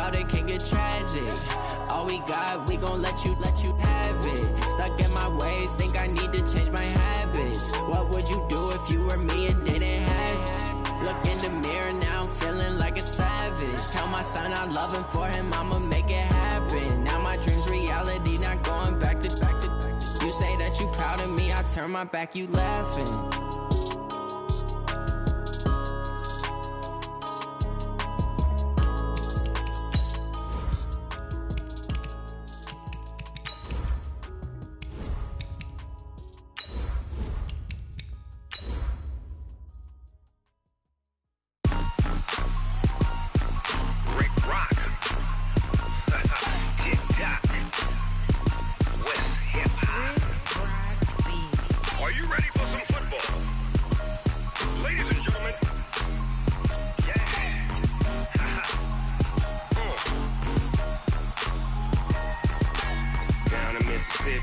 about it can get tragic. All we got, we gon' let you have it. Stuck in my ways, think I need to change my habits. What would you do if you were me and didn't have it? Look in the mirror, now I'm feeling like a savage. Tell my son I love him, for him I'ma make it happen. Now my dream's reality, not going back to. You say that you proud of me, I turn my back, you laughing.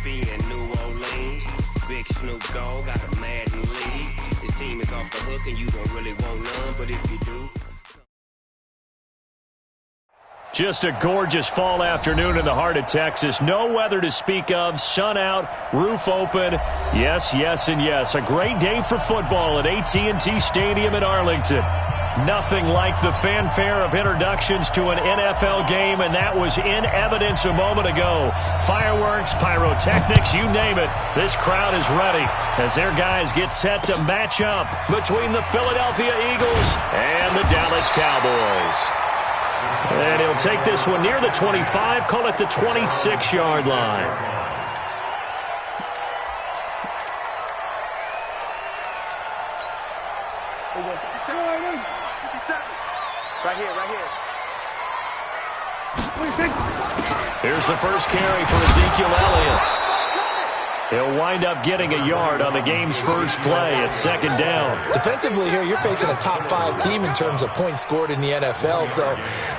And New Orleans, Big Snoop Dogg got a Madden league. His team is off the hook and you don't really want none, but if you do. Just a gorgeous fall afternoon in the heart of Texas. No weather to speak of. Sun out, roof open. Yes, yes, and yes. A great day for football at AT&T Stadium in Arlington. Nothing like the fanfare of introductions to an NFL game, and that was in evidence a moment ago. Fireworks, pyrotechnics, you name it. This crowd is ready as their guys get set to match up between the Philadelphia Eagles and the Dallas Cowboys. And he'll take this one near the 25, call it the 26-yard line. Right here. Here's the first carry for Ezekiel Elliott. He'll wind up getting a yard on the game's first play at second down. Defensively here, you're facing a top-5 team in terms of points scored in the NFL. So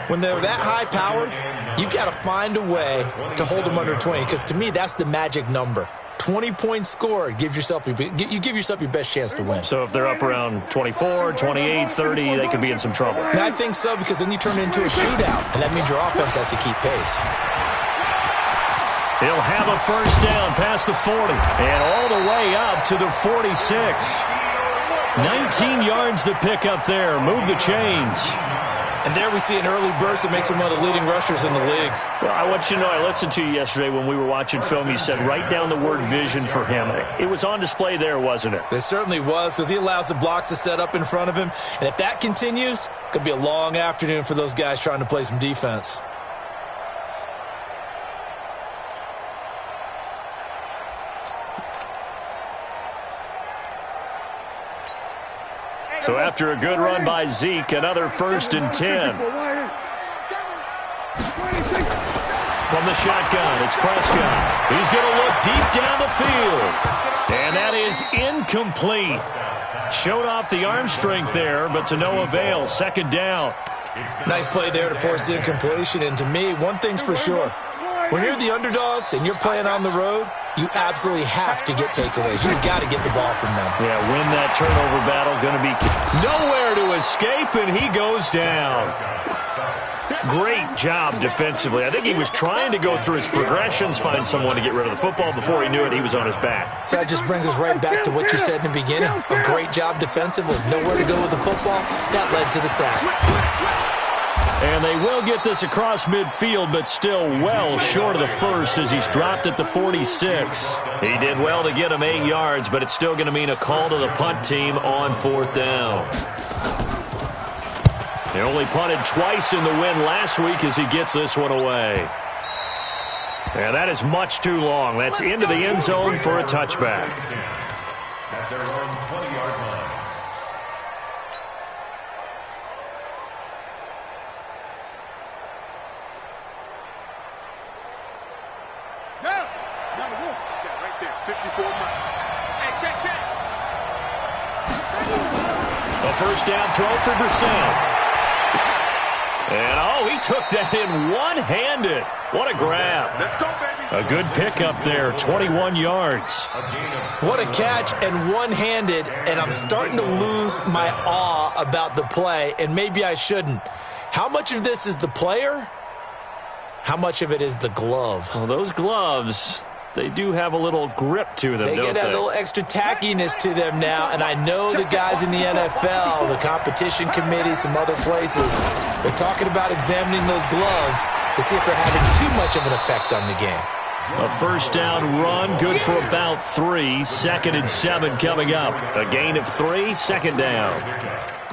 when they're that high-powered, you've got to find a way to hold them under 20. Because to me, that's the magic number. 20 points scored, you give yourself your best chance to win. So if they're up around 24, 28, 30, they could be in some trouble. And I think so, because then you turn it into a shootout, and that means your offense has to keep pace. He'll have a first down past the 40 and all the way up to the 46. 19 yards to pick up there. Move the chains. And there we see an early burst that makes him one of the leading rushers in the league. Well, I want you to know, I listened to you yesterday when we were watching film. You said write down the word vision for him. It was on display there, wasn't it? It certainly was, because he allows the blocks to set up in front of him. And if that continues, it could be a long afternoon for those guys trying to play some defense. So after a good run by Zeke, another 1st and 10. From the shotgun, it's Prescott. He's going to look deep down the field. And that is incomplete. Showed off the arm strength there, but to no avail. Second down. Nice play there to force the incompletion. And to me, one thing's for sure. When you're the underdogs and you're playing on the road, you absolutely have to get takeaways. You've got to get the ball from them. Yeah, win that turnover battle. Going to be nowhere to escape, and he goes down. Great job defensively. I think he was trying to go through his progressions, find someone to get rid of the football. Before he knew it, he was on his back. So that just brings us right back to what you said in the beginning. A great job defensively. Nowhere to go with the football. That led to the sack. And they will get this across midfield, but still well short of the first as he's dropped at the 46. He did well to get him 8 yards, but it's still going to mean a call to the punt team on 4th down. They only punted twice in the win last week as he gets this one away. And that is much too long. That's into the end zone for a touchback. At their own 20-yard line. A first down throw for Brissett. And, he took that in one-handed. What a grab. Let's go, baby. A good pickup there, 21 yards. What a catch, and one-handed, and I'm starting to lose my awe about the play, and maybe I shouldn't. How much of this is the player, How much of it is the glove? Well, those gloves, they do have a little grip to them, They don't get that they? little extra tackiness to them now, and I know the guys in the NFL, the competition committee, some other places, they're talking about examining those gloves to see if they're having too much of an effect on the game. A first down run, good for about 3. 2nd and 7 coming up. A gain of 3, 2nd down.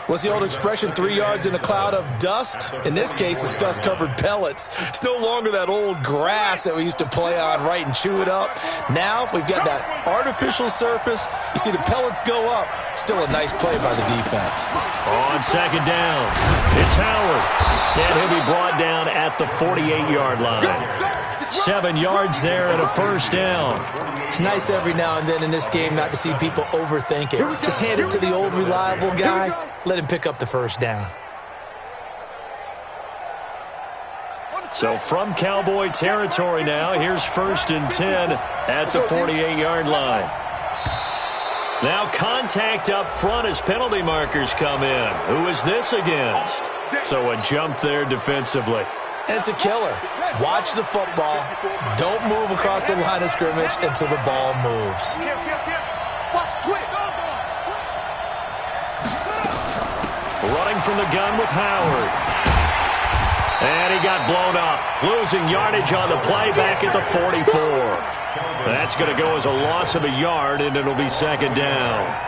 What's the old expression, 3 yards in a cloud of dust? In this case, it's dust-covered pellets. It's no longer that old grass that we used to play on, right, and chew it up. Now we've got that artificial surface. You see the pellets go up. Still a nice play by the defense. On 2nd down, it's Howard. And he'll be brought down at the 48-yard line. 7 yards there and a first down. It's nice every now and then in this game not to see people overthink it. Just hand it to the old reliable guy. Let him pick up the first down. So from Cowboy territory now, here's 1st and 10 at the 48-yard line. Now contact up front as penalty markers come in. Who is this against? So a jump there defensively. And it's a killer. Watch the football. Don't move across the line of scrimmage until the ball moves. Running from the gun with Howard. And he got blown up. Losing yardage on the play back at the 44. That's going to go as a loss of a yard, and it'll be 2nd down.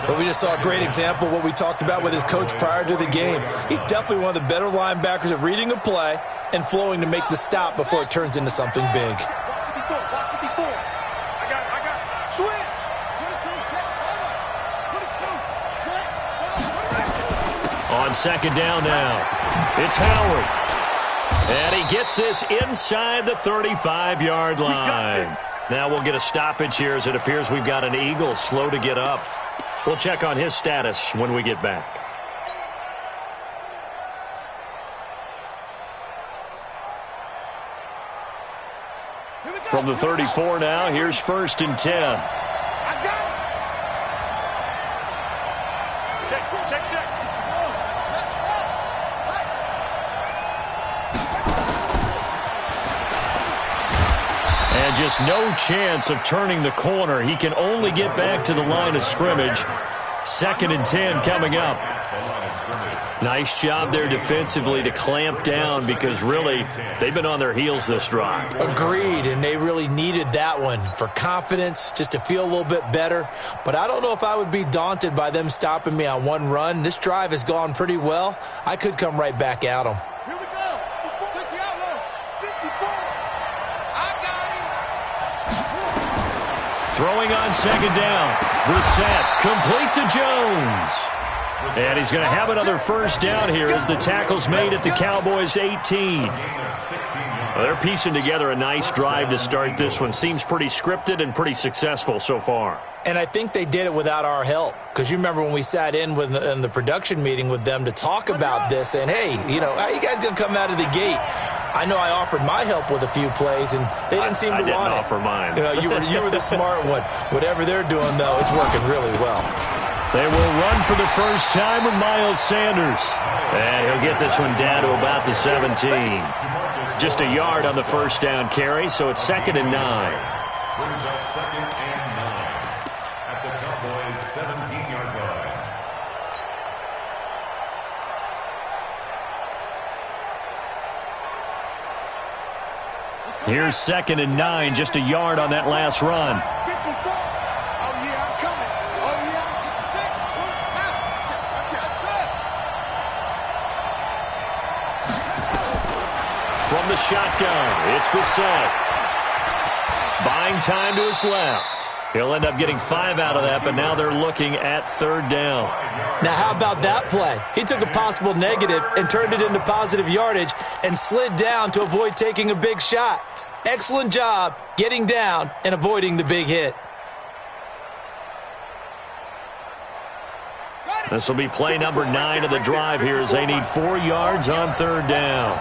But we just saw a great example of what we talked about with his coach prior to the game. He's definitely one of the better linebackers at reading a play and flowing to make the stop before it turns into something big. On 2nd down now, it's Howard. And he gets this inside the 35-yard line. Now we'll get a stoppage here as it appears we've got an Eagle slow to get up. We'll check on his status when we get back. From the 34 now, here's 1st and 10. And just no chance of turning the corner. He can only get back to the line of scrimmage. 2nd and 10 coming up. Nice job there defensively to clamp down because really they've been on their heels this drive. Agreed, and they really needed that one for confidence, just to feel a little bit better. But I don't know if I would be daunted by them stopping me on one run. This drive has gone pretty well. I could come right back at them. Throwing on 2nd down. Brissett complete to Jones. And he's going to have another first down here as the tackle's made at the Cowboys' 18. Well, they're piecing together a nice drive to start this one. Seems pretty scripted and pretty successful so far. And I think they did it without our help. Because you remember when we sat in the production meeting with them to talk about this, and hey, how are you guys going to come out of the gate? I know I offered my help with a few plays, and they didn't seem to want it. I didn't offer mine. You were the smart one. Whatever they're doing, though, it's working really well. They will run for the first time with Miles Sanders. And he'll get this one down to about the 17. Just a yard on the first down carry, so it's 2nd and 9. Brings up 2nd and 9 at the Cowboys' 17-yard line. Here's 2nd and 9, just a yard on that last run. From the shotgun, it's Brissett. Buying time to his left. He'll end up getting 5 out of that, but now they're looking at 3rd down. Now, how about that play? He took a possible negative and turned it into positive yardage and slid down to avoid taking a big shot. Excellent job getting down and avoiding the big hit. This will be play number 9 of the drive here as they need 4 yards on 3rd down.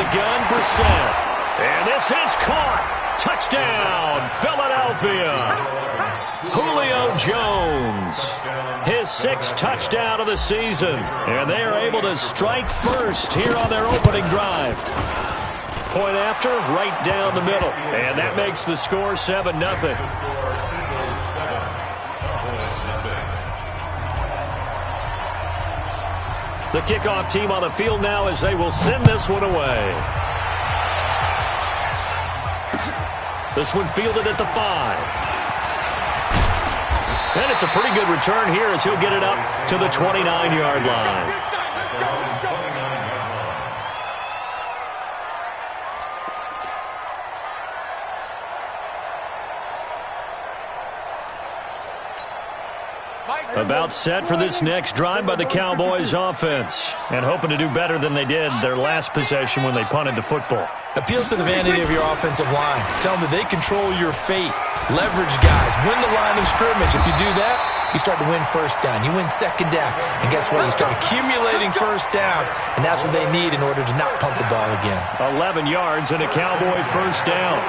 Gun, Brissett. And this is caught. Touchdown, Philadelphia. Julio Jones, his sixth touchdown of the season. And they are able to strike first here on their opening drive. Point after, right down the middle. And that makes the score 7-0. The kickoff team on the field now as they will send this one away. This one fielded at the 5. And it's a pretty good return here as he'll get it up to the 29-yard line. About set for this next drive by the Cowboys offense. And hoping to do better than they did their last possession when they punted the football. Appeal to the vanity of your offensive line. Tell them that they control your fate. Leverage guys. Win the line of scrimmage. If you do that, you start to win first down. You win second down. And guess what? You start accumulating first downs. And that's what they need in order to not punt the ball again. 11 yards and a Cowboy first down.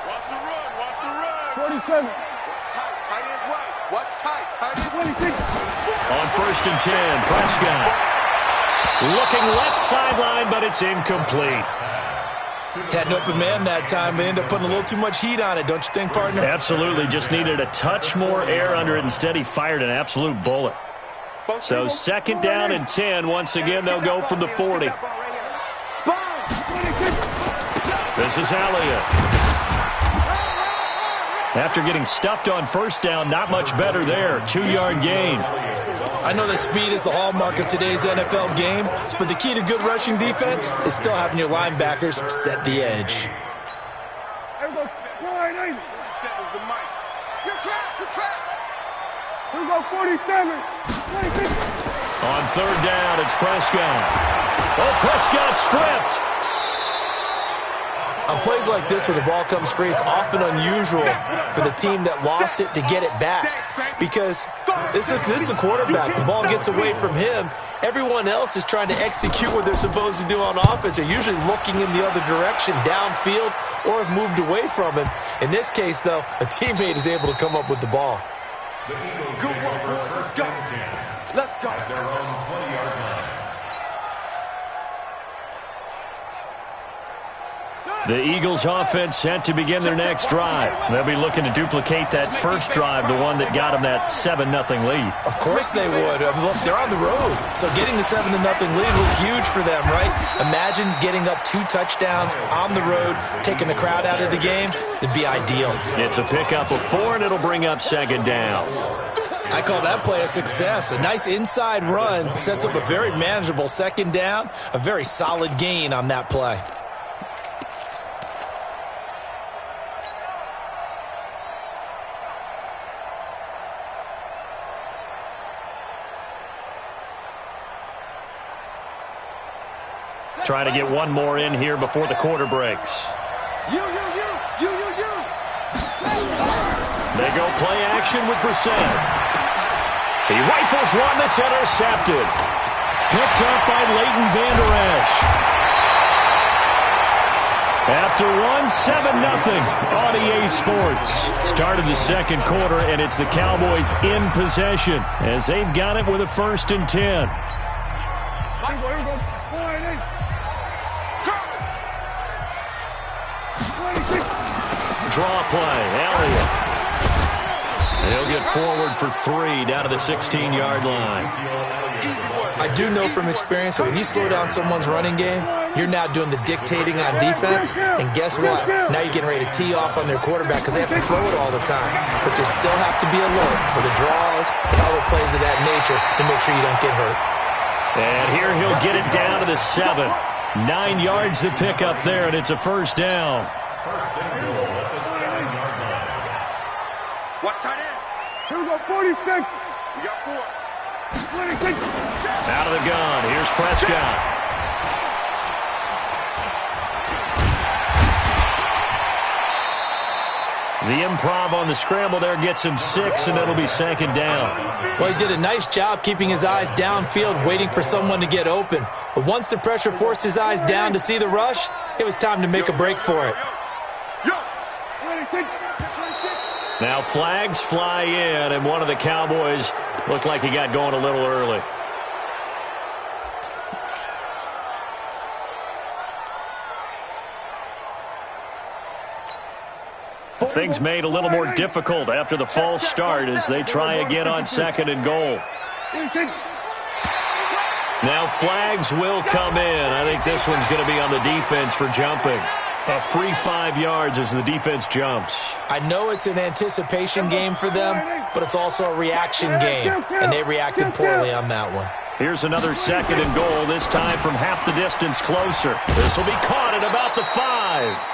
Watch the run. Watch the run. 47. Tight ends right. Watch tight. Tight ends 26. On first and 10, Prescott. Looking left sideline, but it's incomplete. Had an open man that time, but ended up putting a little too much heat on it, don't you think, partner? Absolutely. Just needed a touch more air under it. Instead, he fired an absolute bullet. So second down and 10. Once again, they'll go from the 40. This is Elliott. After getting stuffed on first down, not much better there. 2-yard gain. I know that speed is the hallmark of today's NFL game, but the key to good rushing defense is still having your linebackers set the edge. Here we go, 47. On third down, it's Prescott. Oh, Prescott stripped. On plays like this where the ball comes free, it's often unusual for the team that lost it to get it back. Because this is the quarterback. The ball gets away from him. Everyone else is trying to execute what they're supposed to do on offense. They're usually looking in the other direction, downfield, or have moved away from him. In this case, though, a teammate is able to come up with the ball. Good work. Let's go. Let's go. At their own 20-yard line. The Eagles offense set to begin their next drive. They'll be looking to duplicate that first drive, the one that got them that 7-0 lead. Of course they would. Look, they're on the road. So getting the 7-0 lead was huge for them, right? Imagine getting up 2 touchdowns on the road, taking the crowd out of the game. It'd be ideal. It's a pickup of 4, and it'll bring up second down. I call that play a success. A nice inside run sets up a very manageable second down. A very solid gain on that play. Trying to get one more in here before the quarter breaks. You. They go play action with Brissett. He rifles one that's intercepted. Picked up by Leighton Vander Esch. After one, 7-0 on EA Sports. Started the second quarter, and it's the Cowboys in possession as they've got it with a first and 10. Draw play, Elliott. He'll get forward for 3 down to the 16-yard line. I do know from experience that when you slow down someone's running game, you're now doing the dictating on defense. And guess what? Now you're getting ready to tee off on their quarterback because they have to throw it all the time. But you still have to be alert for the draws and other plays of that nature to make sure you don't get hurt. And here he'll get it down to the 7. 9 yards to pick up there, and it's a first down. First and goal at the 7-yard line. Watch tight end. Here we go, 46. We got 4. 26. Out of the gun, here's Prescott. The improv on the scramble there gets him 6, and it'll be second down. Well, he did a nice job keeping his eyes downfield, waiting for someone to get open. But once the pressure forced his eyes down to see the rush, it was time to make a break for it. Now flags fly in, and one of the Cowboys looked like he got going a little early. Things made a little more difficult after the false start as they try again on 2nd and goal. Now flags will come in. I think this one's going to be on the defense for jumping. A free 5 yards as the defense jumps. I know it's an anticipation game for them, but it's also a reaction game, and they reacted poorly on that one. Here's another 2nd and goal, this time from half the distance closer. This will be caught at about the 5.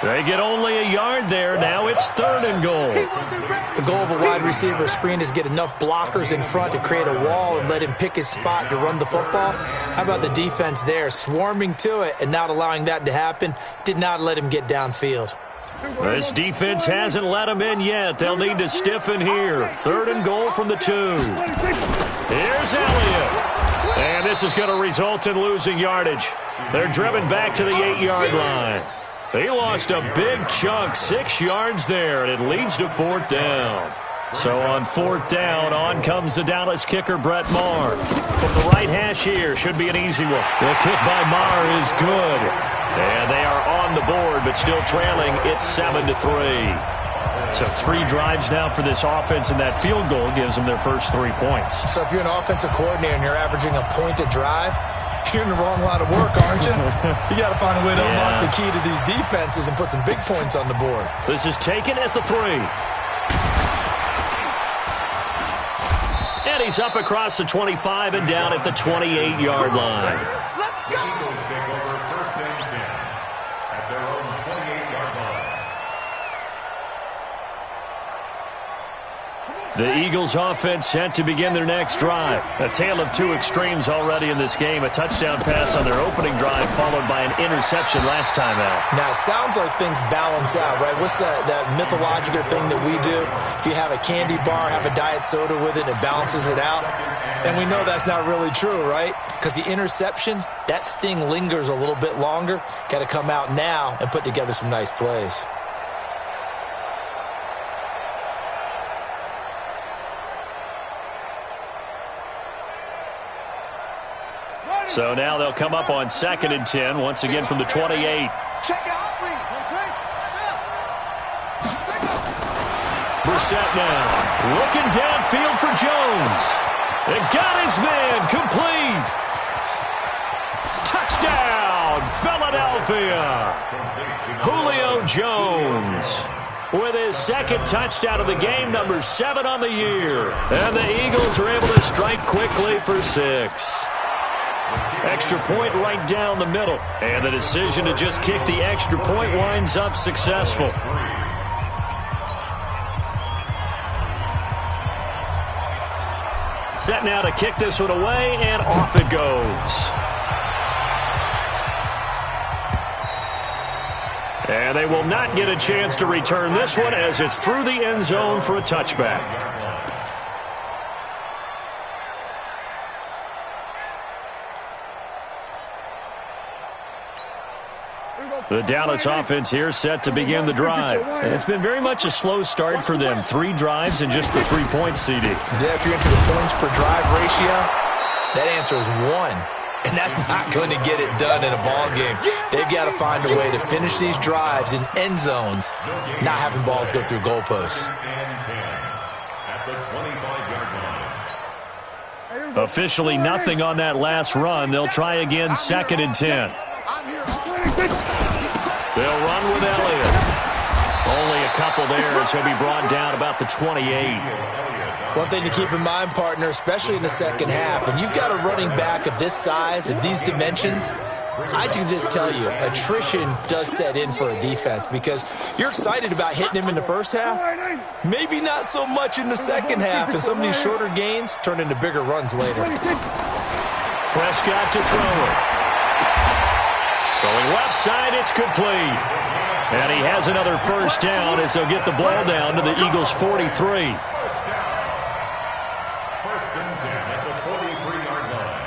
They get only a yard there. Now it's 3rd and goal. The goal of a wide receiver screen is get enough blockers in front to create a wall and let him pick his spot to run the football. How about the defense there, swarming to it and not allowing that to happen? Did not let him get downfield. This defense hasn't let him in yet. They'll need to stiffen here. 3rd and goal from the 2. Here's Elliott. And this is going to result in losing yardage. They're driven back to the 8-yard line. He lost a big chunk, 6 yards there, and it leads to 4th down. So on 4th down, on comes the Dallas kicker, Brett Maher. From the right hash here, should be an easy one. The kick by Maher is good. And they are on the board, but still trailing. It's 7-3. So 3 drives now for this offense, and that field goal gives them their first 3 points. So if you're an offensive coordinator and you're averaging a point a drive, you're in the wrong line of work, aren't you? You got to find a way to unlock the key to these defenses and put some big points on the board. This is taken at the 3. And he's up across the 25 and down at the 28-yard line. Let's go! Eagles take over 1st and 10 at their own 28-yard line. The Eagles offense set to begin their next drive. A tale of 2 extremes already in this game. A touchdown pass on their opening drive followed by an interception last time out. Now, it sounds like things balance out, right? What's that mythological thing that we do? If you have a candy bar, have a diet soda with it, it balances it out. And we know that's not really true, right? Because the interception, that sting lingers a little bit longer. Got to come out now and put together some nice plays. So now they'll come up on 2nd and 10, once again from the 28. Brissett now, looking downfield for Jones. They got his man, complete. Touchdown, Philadelphia. Julio Jones with his 2nd touchdown of the game, number 7 on the year. And the Eagles are able to strike quickly for 6. Extra point right down the middle. And the decision to just kick the extra point winds up successful. Set now to kick this one away, and off it goes. And they will not get a chance to return this one as it's through the end zone for a touchback. The Dallas offense here set to begin the drive. And it's been very much a slow start for them. 3 drives and just the 3 points, CD. Yeah, if you're into the points per drive ratio, that answer is 1. And that's not going to get it done in a ball game. They've got to find a way to finish these drives in end zones, not having balls go through goalposts. Officially nothing on that last run. They'll try again 2nd and 10. They'll run with Elliott. Only a couple there as he'll be brought down about the 28. One thing to keep in mind, partner, especially in the second half, when you've got a running back of this size and these dimensions, I can just tell you, attrition does set in for a defense because you're excited about hitting him in the first half. Maybe not so much in the second half, and some of these shorter gains turn into bigger runs later. Prescott to throw it. Throwing left side, it's complete. And he has another first down as they'll get the ball down to the Eagles' 43. First and 10 at the 43-yard line.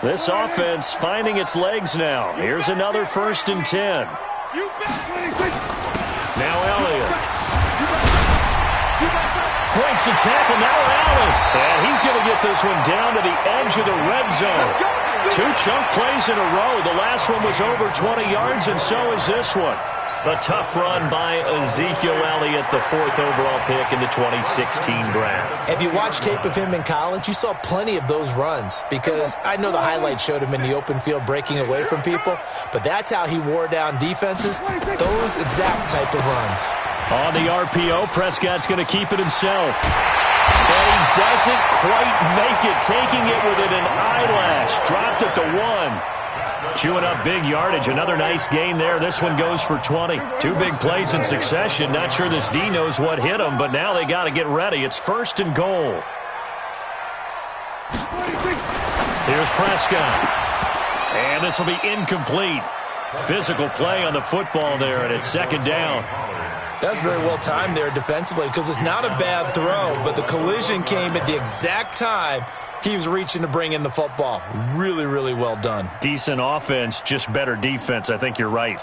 This offense finding its legs now. Here's another first and 10. Now Elliott. Breaks the tackle, now Allen. And he's going to get this one down to the edge of the red zone. 2 chunk plays in a row. The last one was over 20 yards, and so is this one. A tough run by Ezekiel Elliott, the 4th overall pick in the 2016 draft. If you watch tape of him in college, you saw plenty of those runs because I know the highlights showed him in the open field breaking away from people, but that's how he wore down defenses, those exact type of runs. On the RPO, Prescott's going to keep it himself. But he doesn't quite make it, taking it within an eyelash. Dropped at the 1. Chewing up big yardage. Another nice gain there. This one goes for 20. 2 big plays in succession. Not sure this D knows what hit him, but now they got to get ready. It's first and goal. Here's Prescott. And this will be incomplete. Physical play on the football there, and it's second down. That's very well timed there defensively because it's not a bad throw, but the collision came at the exact time he was reaching to bring in the football. Really, really well done. Decent offense, just better defense. I think you're right.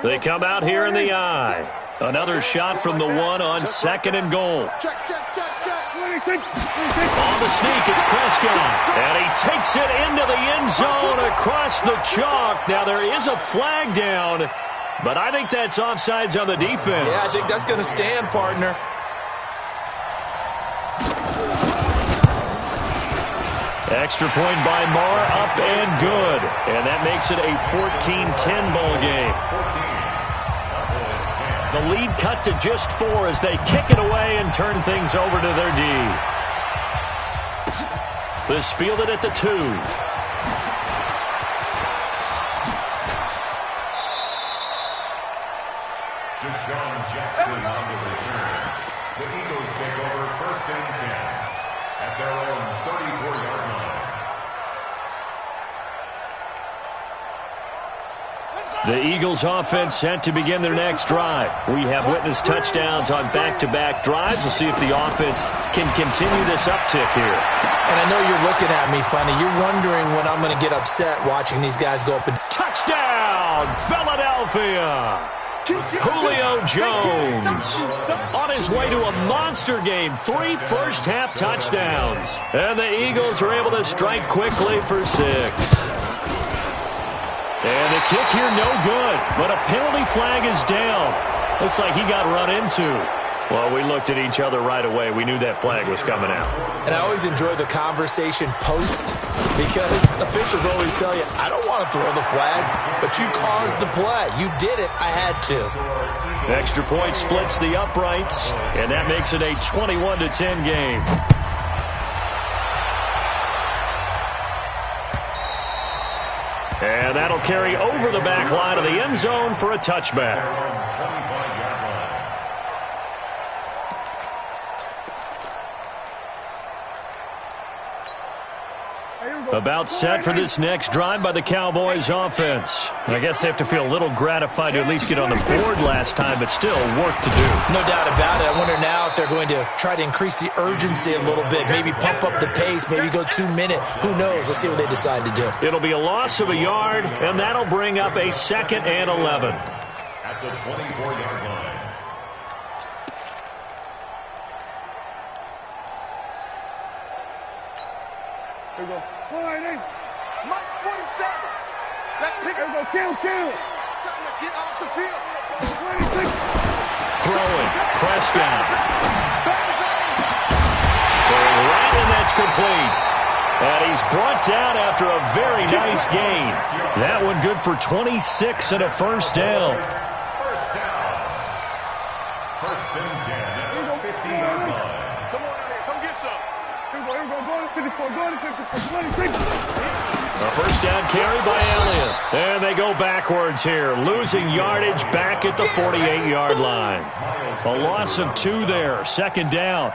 They come out here in the eye. Another shot from the 1 on second and goal. Check. On the sneak, it's Prescott. And he takes it into the end zone across the chalk. Now there is a flag down, but I think that's offsides on the defense. Yeah, I think that's going to stand, partner. Extra point by Marr, up and good. And that makes it a 14-10 ball game. The lead cut to just 4 as they kick it away and turn things over to their D. This fielded at the 2. Deshaun Jackson on the return. The Eagles take over first and 10 at their own 34-yard line. The Eagles offense set to begin their next drive. We have witnessed touchdowns on back-to-back drives. We'll see if the offense can continue this uptick here. And I know you're looking at me funny. You're wondering when I'm going to get upset watching these guys go up and... Touchdown, Philadelphia! Julio Jones on his way to a monster game. 3 first-half touchdowns. And the Eagles are able to strike quickly for 6. And the kick here no good, but a penalty flag is down. Looks like he got run into. Well, we looked at each other right away. We knew that flag was coming out. And I always enjoy the conversation post because officials always tell you, I don't want to throw the flag, but you caused the play. You did it. I had to. Extra point splits the uprights, and that makes it a 21-10 game. And that'll carry over the back line of the end zone for a touchback. About set for this next drive by the Cowboys offense. I guess they have to feel a little gratified to at least get on the board last time, but still work to do. No doubt about it. I wonder now if they're going to try to increase the urgency a little bit, maybe pump up the pace, maybe go 2-minute. Who knows? Let's see what they decide to do. It'll be a loss of a yard, and that'll bring up a 2nd and 11. At the 24-yard line. Here we go. Mike's 47. Let's pick it. Kill. Let's get off the field. Throwing. Prescott. Throwing right, and that's complete. And he's brought down after a very nice gain. That one good for 26 and a first down. First down. First and 10 at the 50-yard line. Come on out here. Come get some. Here we go. Go to 54. A first down carry by Elliott. And they go backwards here, losing yardage back at the 48-yard line. A loss of 2 there, second down.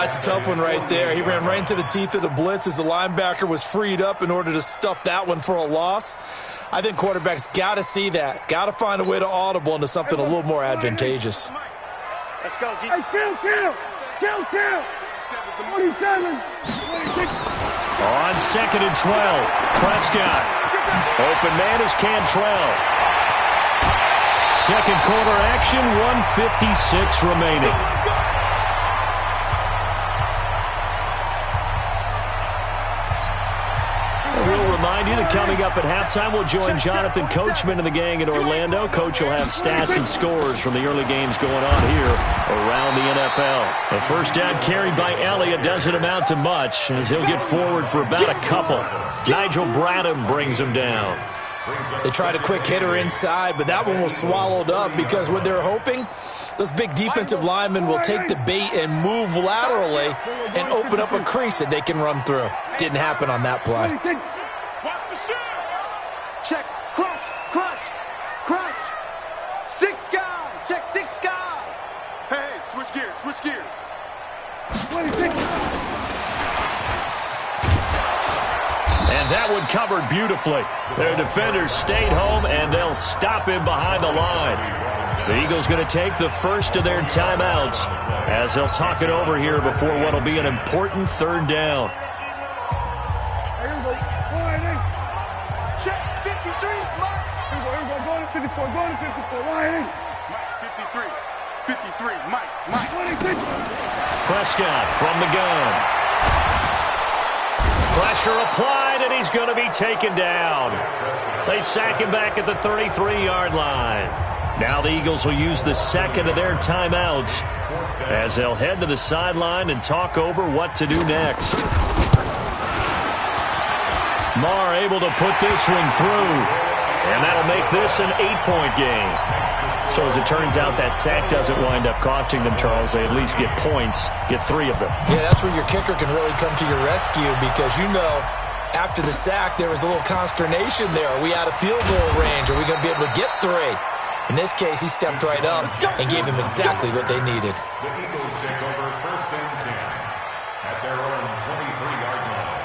It's a tough one right there. He ran right into the teeth of the blitz as the linebacker was freed up in order to stuff that one for a loss. I think quarterbacks got to see that. Got to find a way to audible into something a little more advantageous. Let's go, G. Hey, kill. 27. 26. On 2nd and 12, Prescott. Open man is Cantrell. Second quarter action, 1:56 remaining. We'll remind you that coming up at halftime, we'll join Jonathan Coachman and the gang in Orlando. Coach will have stats and scores from the early games going on here around the NFL. The first down carried by Elliott doesn't amount to much, as he'll get forward for about a couple. Nigel Bradham brings him down. They tried a quick hitter inside, but that one was swallowed up because what they're hoping, those big defensive linemen will take the bait and move laterally and open up a crease that they can run through. Didn't happen on that play. Check, crunch. 6 guys, check 6 guys. Hey, switch gears. 26. And that one covered beautifully. Their defenders stayed home, and they'll stop him behind the line. The Eagles going to take the first of their timeouts as they'll talk it over here before what will be an important third down. Check 53, Mike. Here we go. Go to 54. Mike, 53, Mike. 26. Prescott from the gun. Pressure applied, and he's going to be taken down. They sack him back at the 33-yard line. Now the Eagles will use the second of their timeouts as they'll head to the sideline and talk over what to do next. Marr able to put this one through, and that'll make this an 8-point game. So as it turns out, that sack doesn't wind up costing them, Charles. They at least get points, get 3 of them. Yeah, that's where your kicker can really come to your rescue because, after the sack, there was a little consternation there. Are we out of field goal range? Are we going to be able to get 3? In this case, he stepped right up and gave them exactly what they needed. The Eagles take over first and 10 at their own 23-yard line.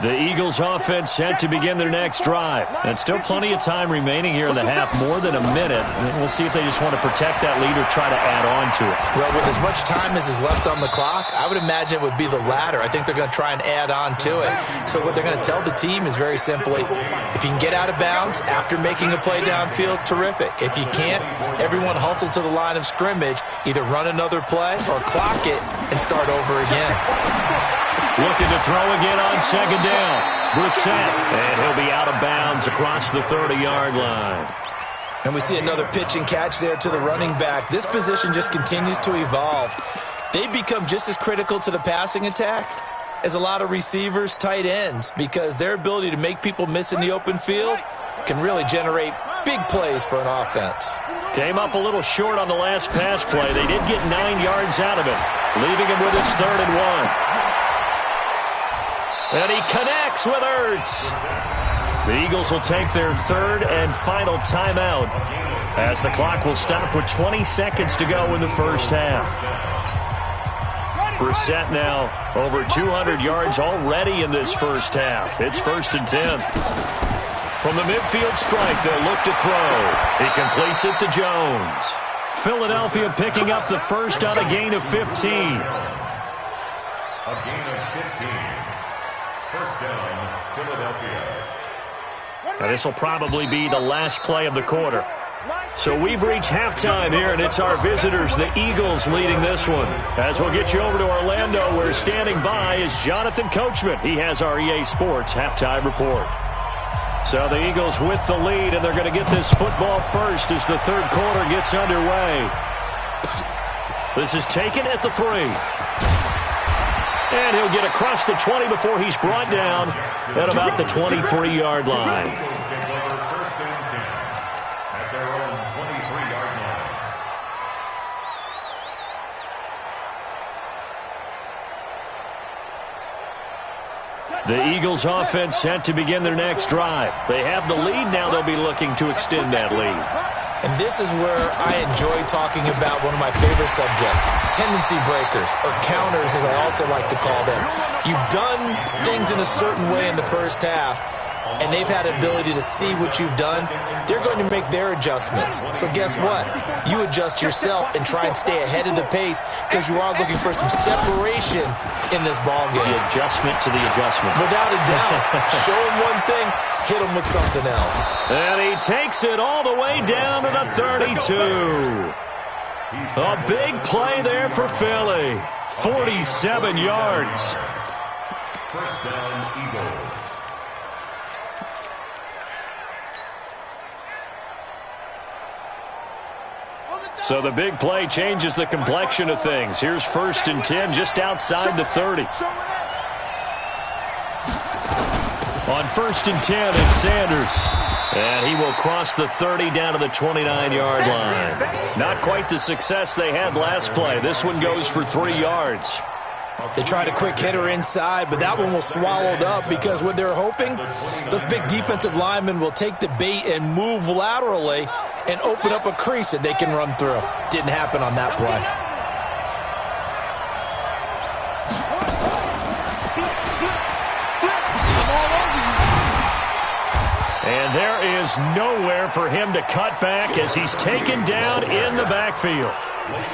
The Eagles offense set to begin their next drive. And still plenty of time remaining here in the half, more than a minute. And we'll see if they just want to protect that lead or try to add on to it. Well, with as much time as is left on the clock, I would imagine it would be the latter. I think they're going to try and add on to it. So what they're going to tell the team is very simply, if you can get out of bounds after making a play downfield, terrific. If you can't, everyone hustle to the line of scrimmage, either run another play or clock it and start over again. Looking to throw again on second down. Brissett, and he'll be out of bounds across the 30-yard line. And we see another pitch and catch there to the running back. This position just continues to evolve. They become just as critical to the passing attack as a lot of receivers, tight ends, because their ability to make people miss in the open field can really generate big plays for an offense. Came up a little short on the last pass play. They did get 9 yards out of it, leaving him with his 3rd and 1. And he connects with Ertz. The Eagles will take their 3rd and final timeout as the clock will stop with 20 seconds to go in the first half. Brissett now over 200 yards already in this first half. It's 1st and 10. From the midfield strike, they'll look to throw. He completes it to Jones. Philadelphia picking up the first on a gain of 15. A gain of 15. First down, Philadelphia. Now, this will probably be the last play of the quarter. So we've reached halftime here, and it's our visitors, the Eagles, leading this one. As we'll get you over to Orlando, where standing by is Jonathan Coachman. He has our EA Sports halftime report. So the Eagles with the lead, and they're going to get this football first as the 3rd quarter gets underway. This is taken at the 3. And he'll get across the 20 before he's brought down at about the 23-yard line. The Eagles offense set to begin their next drive. They have the lead. Now they'll be looking to extend that lead. And this is where I enjoy talking about one of my favorite subjects, tendency breakers, or counters as I also like to call them. You've done things in a certain way in the first half, and they've had the ability to see what you've done. They're going to make their adjustments. So guess what? You adjust yourself and try and stay ahead of the pace because you are looking for some separation in this ballgame. The adjustment to the adjustment. Without a doubt. Show them one thing, hit them with something else. And he takes it all the way down to the 32. A big play there for Philly. 47 yards. First down, Eagles. So the big play changes the complexion of things. Here's 1st and 10 just outside the 30. On 1st and 10, it's Sanders. And he will cross the 30 down to the 29-yard line. Not quite the success they had last play. This one goes for 3 yards. They tried a quick hitter inside, but that one was swallowed up because what they're hoping, those big defensive linemen will take the bait and move laterally and open up a crease that they can run through. Didn't happen on that play. And there is nowhere for him to cut back as he's taken down in the backfield.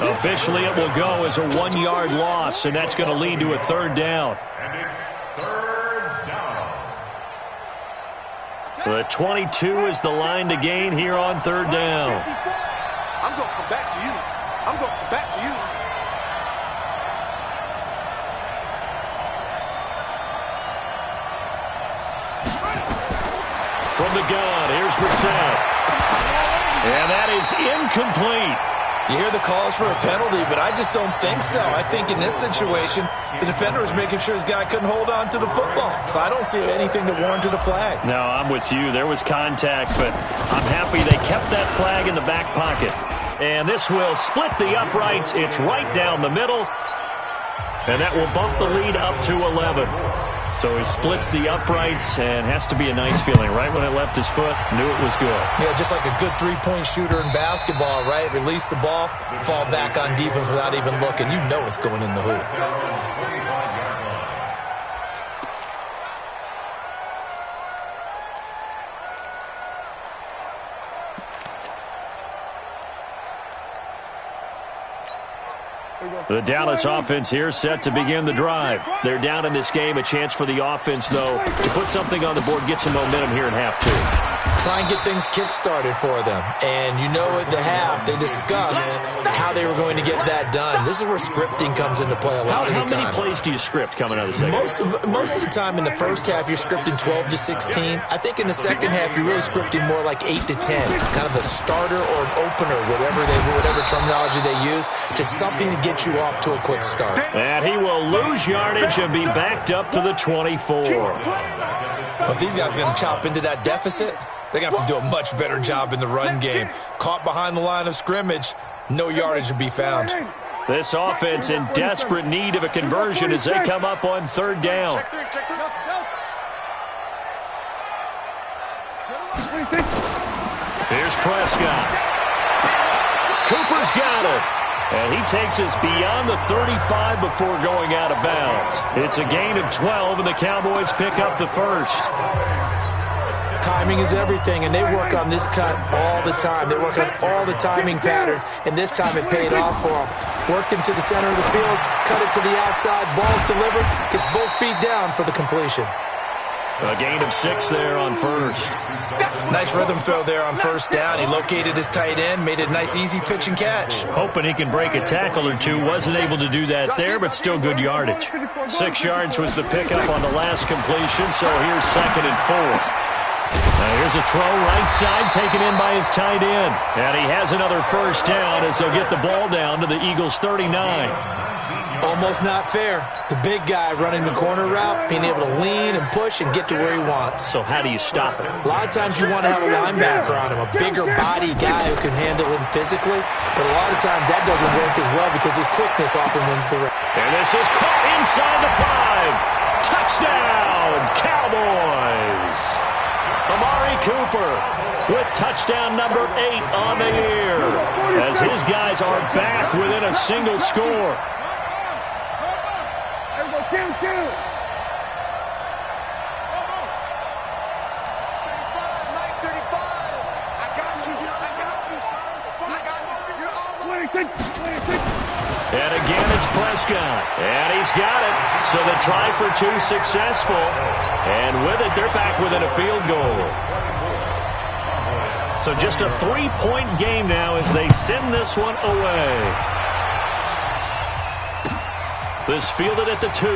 Officially, it will go as a 1-yard loss, and that's going to lead to a 3rd down. And it's 3rd down. The 22 is the line to gain here on 3rd down. I'm going to come back to you. I'm going to come back to you. From the gun, here's Brissett. And that is incomplete. You hear the calls for a penalty, but I just don't think so. I think in this situation, the defender was making sure his guy couldn't hold on to the football. So I don't see anything that warranted a flag. No, I'm with you. There was contact, but I'm happy they kept that flag in the back pocket. And this will split the uprights. It's right down the middle. And that will bump the lead up to 11. So he splits the uprights and has to be a nice feeling. Right when it left his foot, knew it was good. Yeah, just like a good three-point shooter in basketball, right? Release the ball, fall back on defense without even looking. You know it's going in the hoop. The Dallas offense here set to begin the drive. They're down in this game. A chance for the offense, though, to put something on the board, get some momentum here in half 2. Try and get things kick-started for them. And you know at the half, they discussed how they were going to get that done. This is where scripting comes into play a lot of the time. How many plays do you script coming out of the second? Most of the time in the first half, you're scripting 12 to 16. I think in the second half, you're really scripting more like 8 to 10. Kind of a starter or an opener, whatever terminology they use. Just something to get you off to a quick start. And he will lose yardage and be backed up to the 24. Well, if these guys are going to chop into that deficit, they're going to have to do a much better job in the run game. Caught behind the line of scrimmage, no yardage to be found. This offense in desperate need of a conversion as they come up on 3rd down. Here's Prescott. Cooper's got it. And he takes us beyond the 35 before going out of bounds. It's a gain of 12, and the Cowboys pick up the first. Timing is everything, and they work on this cut all the time. They work on all the timing patterns, and this time it paid off for them. Worked him to the center of the field, cut it to the outside, ball's delivered, gets both feet down for the completion. A gain of 6 there on first. Nice rhythm throw there on 1st down. He located his tight end, made a nice easy pitch and catch. Hoping he can break a tackle or two. Wasn't able to do that there, but still good yardage. 6 yards was the pickup on the last completion, so here's 2nd and 4. Now here's a throw right side taken in by his tight end. And he has another 1st down as they'll get the ball down to the Eagles' 39. Almost not fair. The big guy running the corner route, being able to lean and push and get to where he wants. So how do you stop it? A lot of times you want to have a linebacker on him, a bigger body guy who can handle him physically. But a lot of times that doesn't work as well because his quickness often wins the race. And this is caught inside the 5. Touchdown, Cowboys! Amari Cooper with touchdown number 8 on the year as his guys are back within a single score. And again, it's Prescott. And he's got it. So the try for 2 successful. And with it, they're back within a field goal. So just a 3-point game now as they send this one away. This fielded at the 2.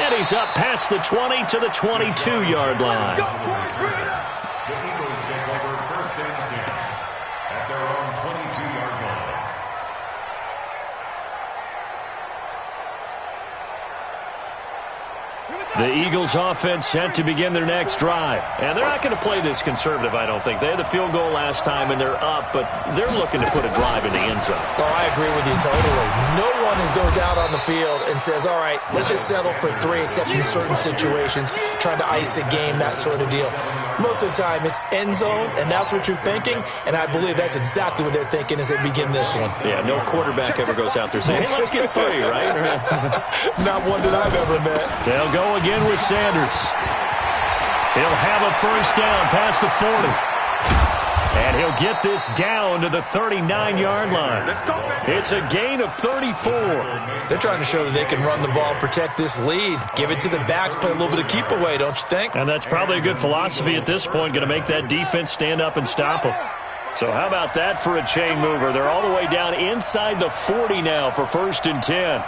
And he's up past the 20 to the 22-yard line. The Eagles take over first and 10 at their own 22-yard line. The Eagles offense set to begin their next drive. And they're not going to play this conservative, I don't think. They had the field goal last time, and they're up, but they're looking to put a drive in the end zone. Oh, I agree with you totally. No one goes out on the field and says, all right, let's just settle for 3, except in certain situations, trying to ice a game, that sort of deal. Most of the time, it's end zone, and that's what you're thinking, and I believe that's exactly what they're thinking as they begin this one. Yeah, no quarterback ever goes out there saying, hey, let's get 3, right? Not one that I've ever met. They'll go again with Sanders. He'll have a first down past the 40. And he'll get this down to the 39-yard line. It's a gain of 34. They're trying to show that they can run the ball, protect this lead, give it to the backs, play a little bit of keep away, don't you think? And that's probably a good philosophy at this point, going to make that defense stand up and stop them. So how about that for a chain mover? They're all the way down inside the 40 now for first and 10.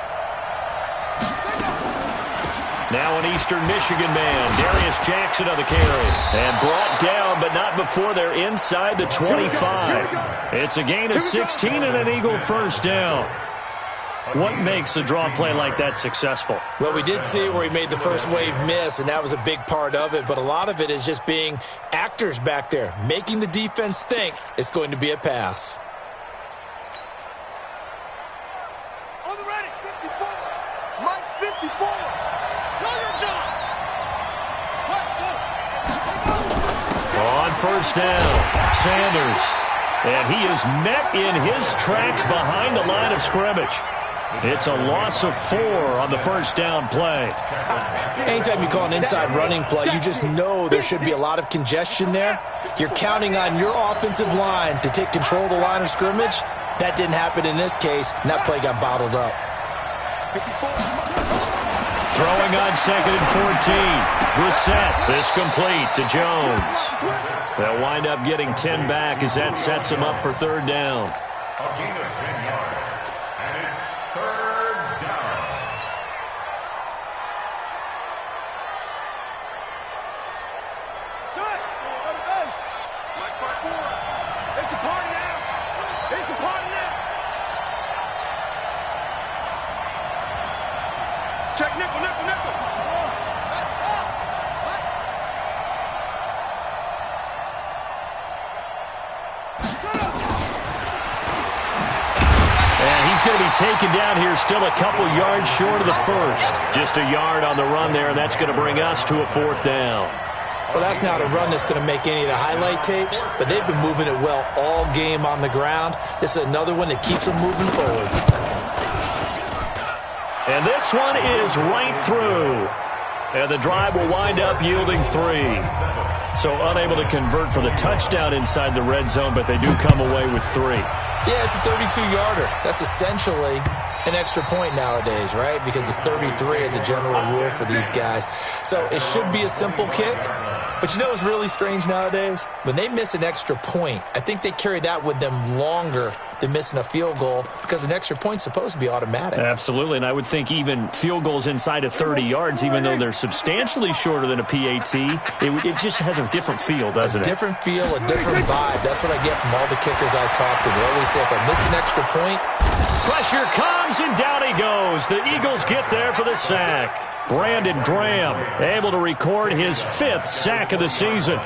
Now an Eastern Michigan man, Darius Jackson on the carry. And brought down, but not before they're inside the 25. It's a gain of 16 and an Eagle first down. What makes a draw play like that successful? Well, we did see where he made the first wave miss, and that was a big part of it. But a lot of it is just being actors back there, making the defense think it's going to be a pass. On the ready, 54. Mike 54. On first down, Sanders. And he is met in his tracks behind the line of scrimmage. It's a loss of 4 on the first down play. Anytime you call an inside running play, you just know there should be a lot of congestion there. You're counting on your offensive line to take control of the line of scrimmage. That didn't happen in this case, and that play got bottled up. Throwing on second and 14. Brissett, this complete to Jones. They'll wind up getting 10 back as that sets him up for third down. A gain of 10 yards, and it's third down. Shut! Mike 54. It's a party now. It's a party now. Check nickel, nickel, nickel. That's up. And he's going to be taken down here still a couple yards short of the first. Just a yard on the run there, and that's going to bring us to a fourth down. Well, that's not a run that's going to make any of the highlight tapes, but they've been moving it well all game on the ground. This is another one that keeps them moving forward. And this one is right through. And the drive will wind up yielding 3. So unable to convert for the touchdown inside the red zone, but they do come away with 3. Yeah, it's a 32-yarder. That's essentially an extra point nowadays, right? Because it's 33 as a general rule for these guys. So it should be a simple kick. But you know what's really strange nowadays? When they miss an extra point, I think they carry that with them longer than missing a field goal because an extra point's supposed to be automatic. Absolutely, and I would think even field goals inside of 30 yards, even though they're substantially shorter than a PAT, it just has a different feel, doesn't it? A different feel, a different vibe. That's what I get from all the kickers I talk to. They always say, if I miss an extra point... Pressure comes, and down he goes. The Eagles get there for the sack. Brandon Graham able to record his 5th sack of the season.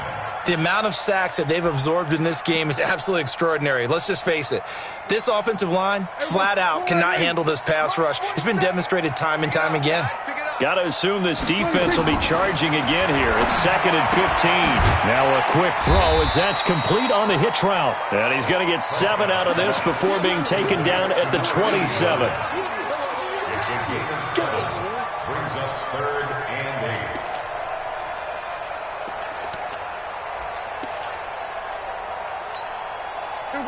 The amount of sacks that they've absorbed in this game is absolutely extraordinary. Let's just face it. This offensive line, flat out, cannot handle this pass rush. It's been demonstrated time and time again. Got to assume this defense will be charging again here. It's 2nd and 15. Now a quick throw as that's complete on the hitch route. And he's going to get 7 out of this before being taken down at the 27. Brings up 3rd and 8.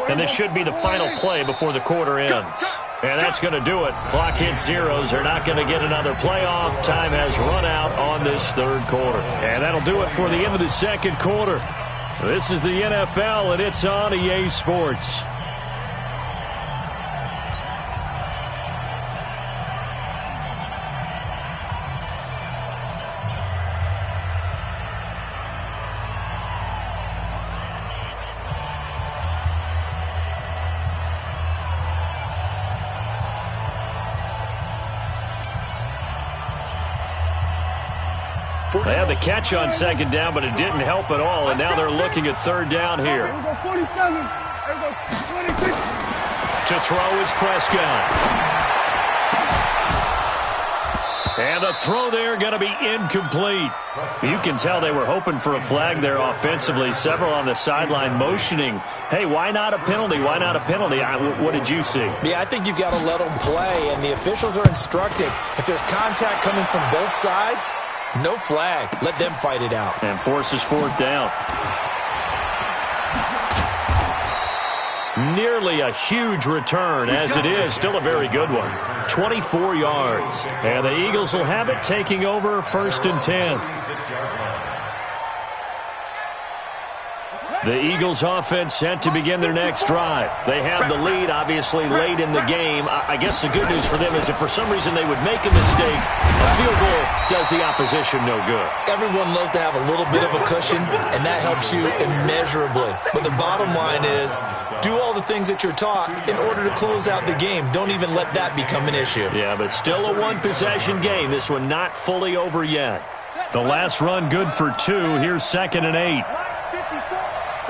And this should be the final play before the quarter ends. And that's going to do it. Clock hits zeros. They're not going to get another playoff. Time has run out on this 3rd quarter. And that'll do it for the end of the 2nd quarter. This is the NFL, and it's on EA Sports. They had the catch on 2nd down, but it didn't help at all, and now they're looking at 3rd down here. To throw is Prescott. And the throw there going to be incomplete. You can tell they were hoping for a flag there offensively. Several on the sideline motioning, hey, why not a penalty? Why not a penalty? What did you see? Yeah, I think you've got to let them play, and the officials are instructed. If there's contact coming from both sides, no flag. Let them fight it out. And forces 4th down. Nearly a huge return, as it is. Still a very good one. 24 yards. And the Eagles will have it, taking over 1st and 10. The Eagles offense set to begin their next drive. They have the lead, obviously, late in the game. I guess the good news for them is if for some reason they would make a mistake, a field goal does the opposition no good. Everyone loves to have a little bit of a cushion, and that helps you immeasurably. But the bottom line is, do all the things that you're taught in order to close out the game. Don't even let that become an issue. Yeah, but still a one-possession game. This one not fully over yet. The last run good for 2. Here's 2nd and 8.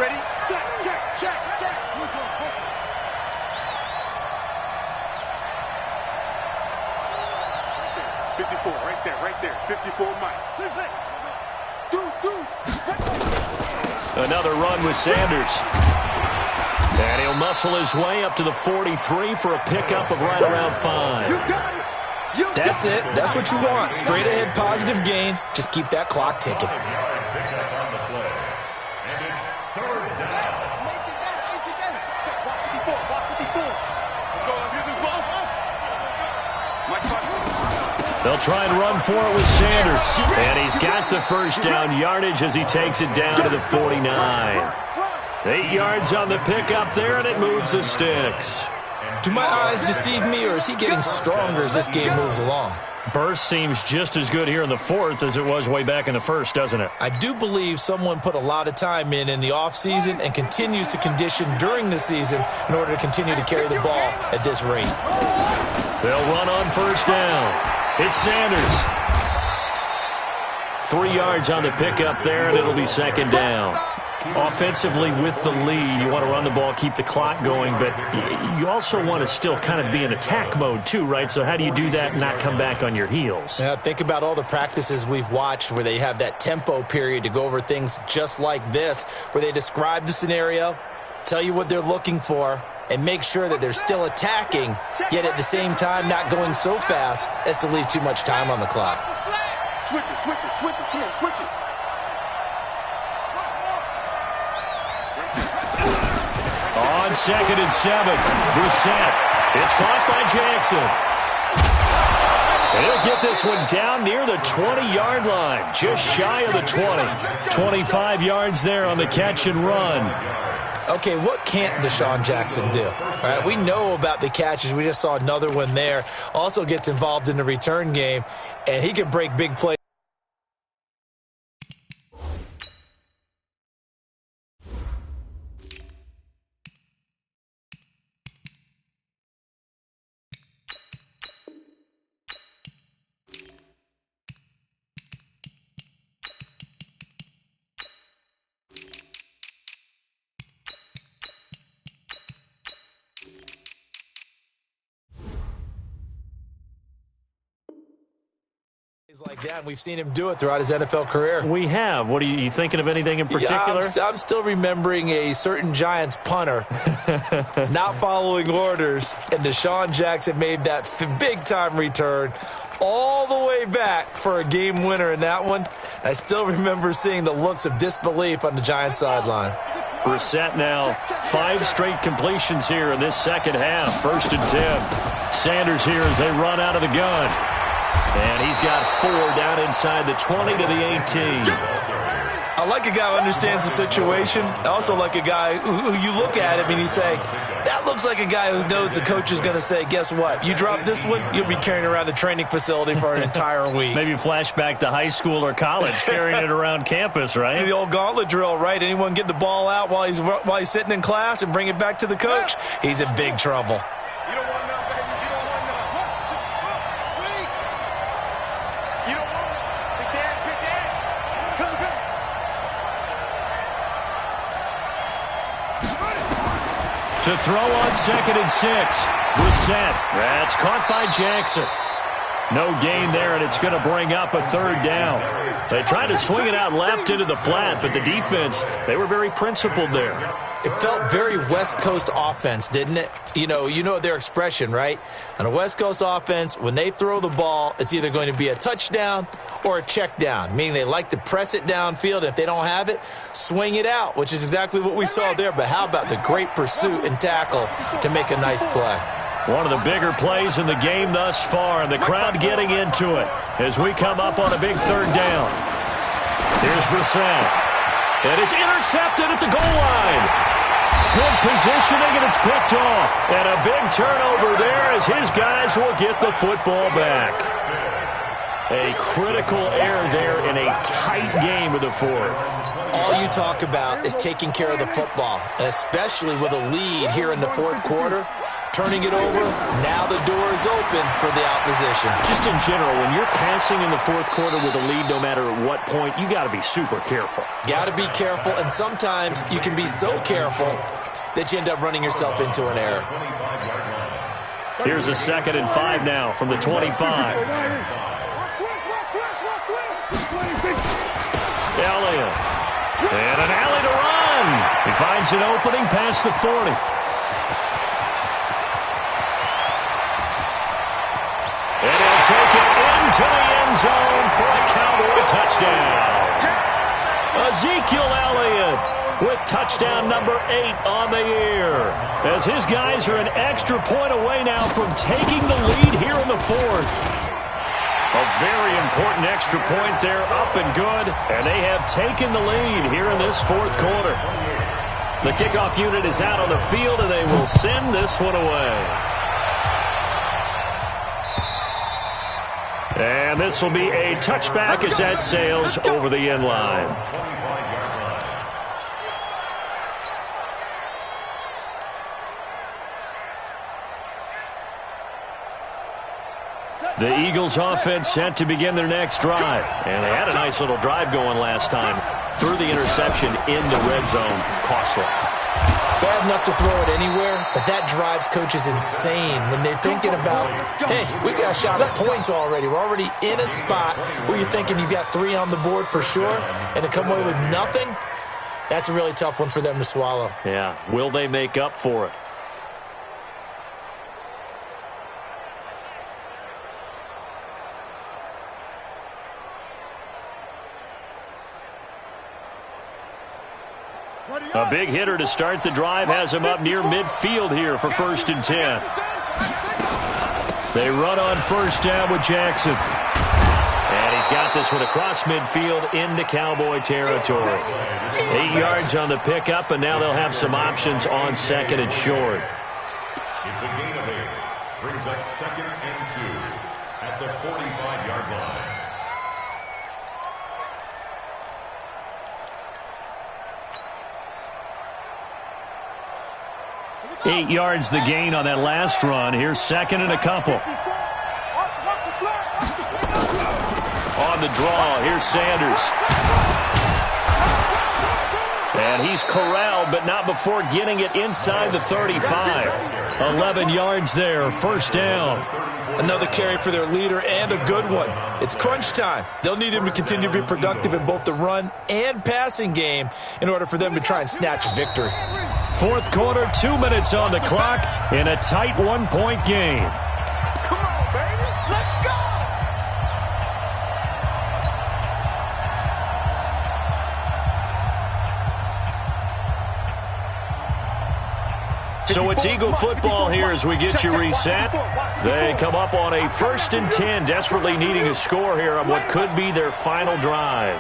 Ready? Check, check, check, check. 54, right there. 54, Mike. Another run with Sanders. And he'll muscle his way up to the 43 for a pickup of right around 5. That's it. That's what you want. Straight ahead positive gain. Just keep that clock ticking. They'll try and run for it with Sanders. And he's got the 1st down yardage as he takes it down to the 49. 8 yards on the pickup there, and it moves the sticks. Do my eyes deceive me, or is he getting stronger as this game moves along? Burst seems just as good here in the 4th as it was way back in the 1st, doesn't it? I do believe someone put a lot of time in the offseason and continues to condition during the season in order to continue to carry the ball at this rate. They'll run on 1st down. It's Sanders. 3 yards on the pickup there, and it'll be 2nd down. Offensively with the lead, you want to run the ball, keep the clock going, but you also want to still kind of be in attack mode too, right? So how do you do that and not come back on your heels? Yeah, think about all the practices we've watched where they have that tempo period to go over things just like this, where they describe the scenario, tell you what they're looking for, and make sure that they're still attacking, yet at the same time not going so fast as to leave too much time on the clock. Switch it, switch it, switch it. Come on, switch it. On 2nd and 7, Brissett. It's caught by Jackson. And he'll get this one down near the 20-yard line, just shy of the 20. 25 yards there on the catch and run. Okay, what can't Deshaun Jackson do? All right, we know about the catches. We just saw another one there. Also gets involved in the return game, and he can break big plays. Like that, and we've seen him do it throughout his NFL career. We have. What are you thinking of anything in particular? Yeah, I'm still remembering a certain Giants punter not following orders, and Deshaun Jackson made that big-time return all the way back for a game winner in that one. I still remember seeing the looks of disbelief on the Giants sideline. Brissett now 5 straight completions here in this second half. 1st and 10. Sanders here as they run out of the gun. And he's got 4 down inside the 20 to the 18. I like a guy who understands the situation. I also like a guy who you look at him and you say, that looks like a guy who knows the coach is going to say, guess what? You drop this one, you'll be carrying around the training facility for an entire week. Maybe flashback to high school or college, carrying it around campus, right? The old gauntlet drill, right? Anyone get the ball out while he's sitting in class and bring it back to the coach, he's in big trouble. You don't want none, baby. You don't want none. 1, 2, 3. You don't want none. Big dance, big dance. Come. To throw on 2nd and 6. Brissett. That's caught by Jackson. No gain there, and it's going to bring up a 3rd down. They tried to swing it out left into the flat, but the defense, they were very principled there. It felt very West Coast offense, didn't it? You know their expression, right? On a West Coast offense, when they throw the ball, it's either going to be a touchdown or a check down, meaning they like to press it downfield. And if they don't have it, swing it out, which is exactly what we saw there. But how about the great pursuit and tackle to make a nice play? One of the bigger plays in the game thus far, and the crowd getting into it as we come up on a big 3rd down. Here's Brissett. And it's intercepted at the goal line. Good positioning, and it's picked off. And a big turnover there as his guys will get the football back. A critical error there in a tight game of the 4th. All you talk about is taking care of the football, and especially with a lead here in the 4th quarter. Turning it over, now the door is open for the opposition. Just in general, when you're passing in the 4th quarter with a lead, no matter at what point, you got to be super careful. Got to be careful, and sometimes you can be so careful that you end up running yourself into an error. Here's a 2nd and 5 now from the 25. Elliott. And an alley to run. He finds an opening past the 40. And he'll take it into the end zone for a Cowboy touchdown. Ezekiel Elliott with touchdown number 8 on the year. As his guys are an extra point away now from taking the lead here in the 4th. A very important extra point there, up and good. And they have taken the lead here in this 4th quarter. The kickoff unit is out on the field, and they will send this one away. And this will be a touchback as that sails over the end line. The Eagles offense set to begin their next drive. And they had a nice little drive going last time. Threw the interception in the red zone. Costly. Bad enough to throw it anywhere, but that drives coaches insane when they're thinking about, hey, we got a shot at points already. We're already in a spot where you're thinking you've got 3 on the board for sure, and to come away with nothing, that's a really tough one for them to swallow. Yeah, will they make up for it? A big hitter to start the drive has him up near midfield here for 1st and 10. They run on 1st down with Jackson. And he's got this one across midfield into Cowboy territory. 8 yards on the pickup, and now they'll have some options on 2nd and short. It's a gain of 8. Brings up 2nd and 2 at the 45-yard line. 8 yards the gain on that last run. Here's 2nd and a couple. On the draw, here's Sanders. And he's corralled, but not before getting it inside the 35. 11 yards there, first down. Another carry for their leader and a good one. It's crunch time. They'll need him to continue to be productive in both the run and passing game in order for them to try and snatch a victory. Fourth quarter, 2 minutes on the clock in a tight one-point game. Come on, baby. Let's go. So it's Eagle football here as we get you reset. They come up on a 1st and 10, desperately needing a score here on what could be their final drive.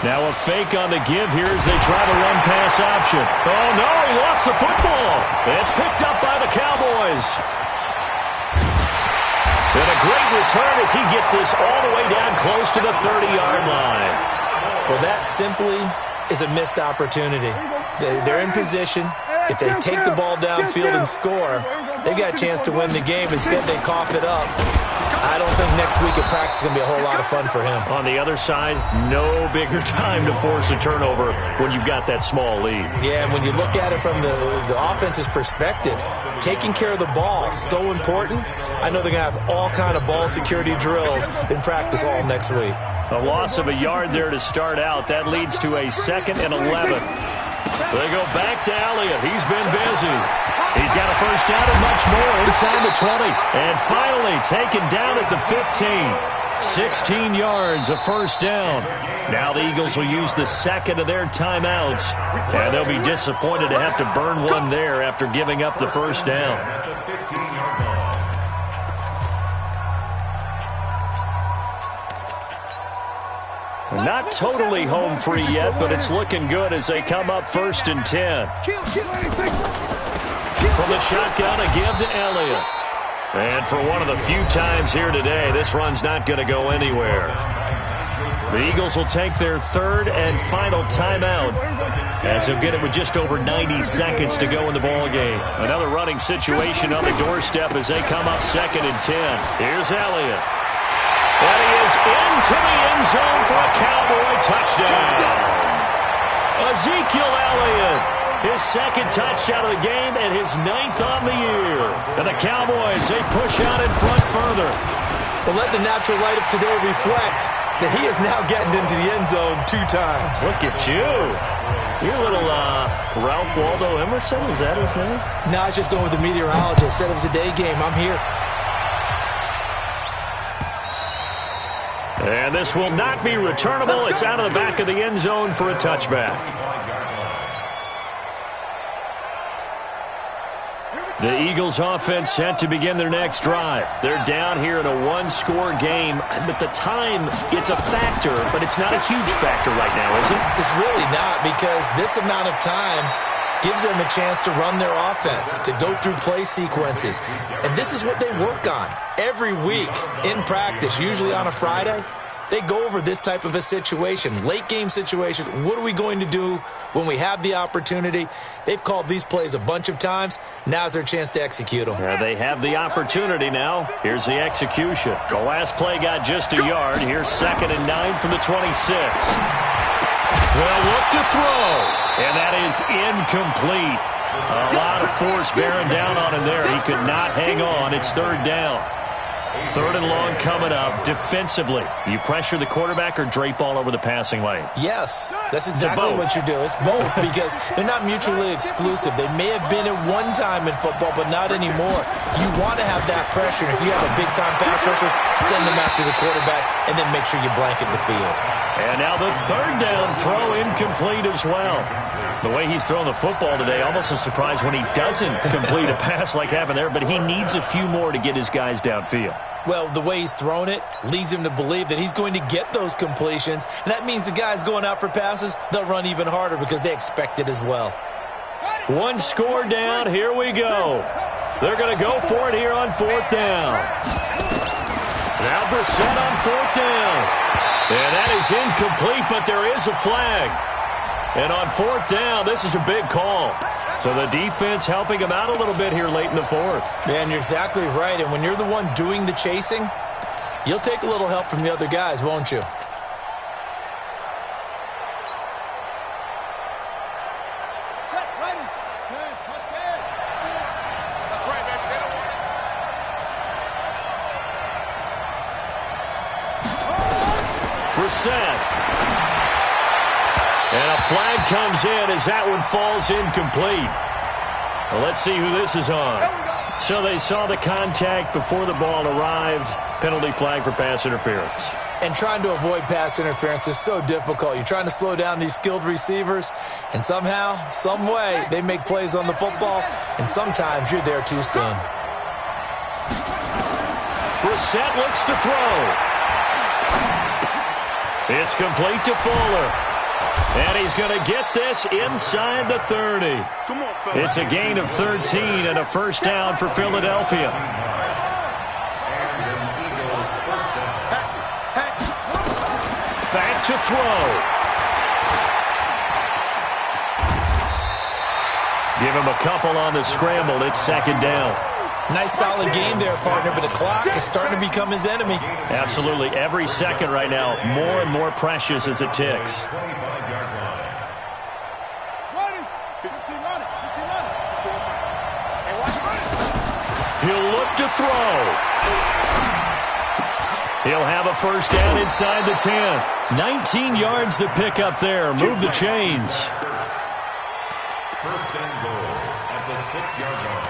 Now a fake on the give here as they try the run-pass option. Oh, no, he lost the football. It's picked up by the Cowboys. And a great return as he gets this all the way down close to the 30-yard line. Well, that simply is a missed opportunity. They're in position. If they take the ball downfield and score, they've got a chance to win the game. Instead, they cough it up. I don't think next week at practice is going to be a whole lot of fun for him. On the other side, no bigger time to force a turnover when you've got that small lead. Yeah, and when you look at it from the offense's perspective, taking care of the ball is so important. I know they're going to have all kind of ball security drills in practice all next week. A loss of a yard there to start out. That leads to a 2nd and 11. They go back to Elliott. He's been busy. He's got a first down and much more inside the 20. And finally taken down at the 15. 16 yards, a first down. Now the Eagles will use the second of their timeouts. And they'll be disappointed to have to burn one there after giving up the first down. Not totally home free yet, but it's looking good as they come up 1st and 10. From the shotgun, a give to Elliott. And for one of the few times here today, this run's not going to go anywhere. The Eagles will take their 3rd and final timeout as they'll get it with just over 90 seconds to go in the ballgame. Another running situation on the doorstep as they come up 2nd and 10. Here's Elliott. And he is into the end zone for a Cowboy touchdown. Ezekiel Elliott, his 2nd touchdown of the game and his 9th on the year. And the Cowboys, they push out in front further. Well, let the natural light of today reflect that he is now getting into the end zone 2 times. Look at you. You're a little Ralph Waldo Emerson, is that his name? No, I was just going with the meteorologist. Said it was a day game. I'm here. And this will not be returnable. It's out of the back of the end zone for a touchback. The Eagles offense set to begin their next drive. They're down here in a 1-score game. But the time, it's a factor, but it's not a huge factor right now, is it? It's really not, because this amount of time gives them a chance to run their offense, to go through play sequences. And this is what they work on every week in practice, usually on a Friday. They go over this type of a situation, late game situation. What are we going to do when we have the opportunity? They've called these plays a bunch of times. Now's their chance to execute them. Yeah, they have the opportunity now. Here's the execution. The last play got just a yard. Here's 2nd and 9 from the 26. Well, look to throw. And that is incomplete. A lot of force bearing down on him there. He could not hang on. It's 3rd down. 3rd and long coming up. Defensively, you pressure the quarterback or drape all over the passing lane? Yes, that's exactly what you do. It's both, because they're not mutually exclusive. They may have been at one time in football, but not anymore. You want to have that pressure. If you have a big-time pass rusher, send them after the quarterback, and then make sure you blanket the field. And now the 3rd down throw incomplete as well. The way he's thrown the football today, almost a surprise when he doesn't complete a pass like happened there, but he needs a few more to get his guys downfield. Well, the way he's thrown it leads him to believe that he's going to get those completions, and that means the guys going out for passes, they'll run even harder because they expect it as well. 1 score down, here we go. They're going to go for it here on 4th down. Now Brissett on 4th down. And that is incomplete, but there is a flag. And on 4th down, this is a big call. So the defense helping him out a little bit here late in the 4th. Yeah, and you're exactly right. And when you're the one doing the chasing, you'll take a little help from the other guys, won't you? Brissett. And a flag comes in as that one falls incomplete. Well, let's see who this is on. So they saw the contact before the ball arrived. Penalty flag for pass interference. And trying to avoid pass interference is so difficult. You're trying to slow down these skilled receivers, and somehow, some way, they make plays on the football, and sometimes you're there too soon. Brissett looks to throw. It's complete to Fuller. And he's going to get this inside the 30. It's a gain of 13 and a first down for Philadelphia. Back to throw. Give him a couple on the scramble. It's second down. Nice solid game there, partner, but the clock is starting to become his enemy. Absolutely. Every second right now, more and more precious as it ticks. He'll look to throw. He'll have a first down inside the 10. 19 yards to pick up there. Move the chains. First and goal at the 6-yard line.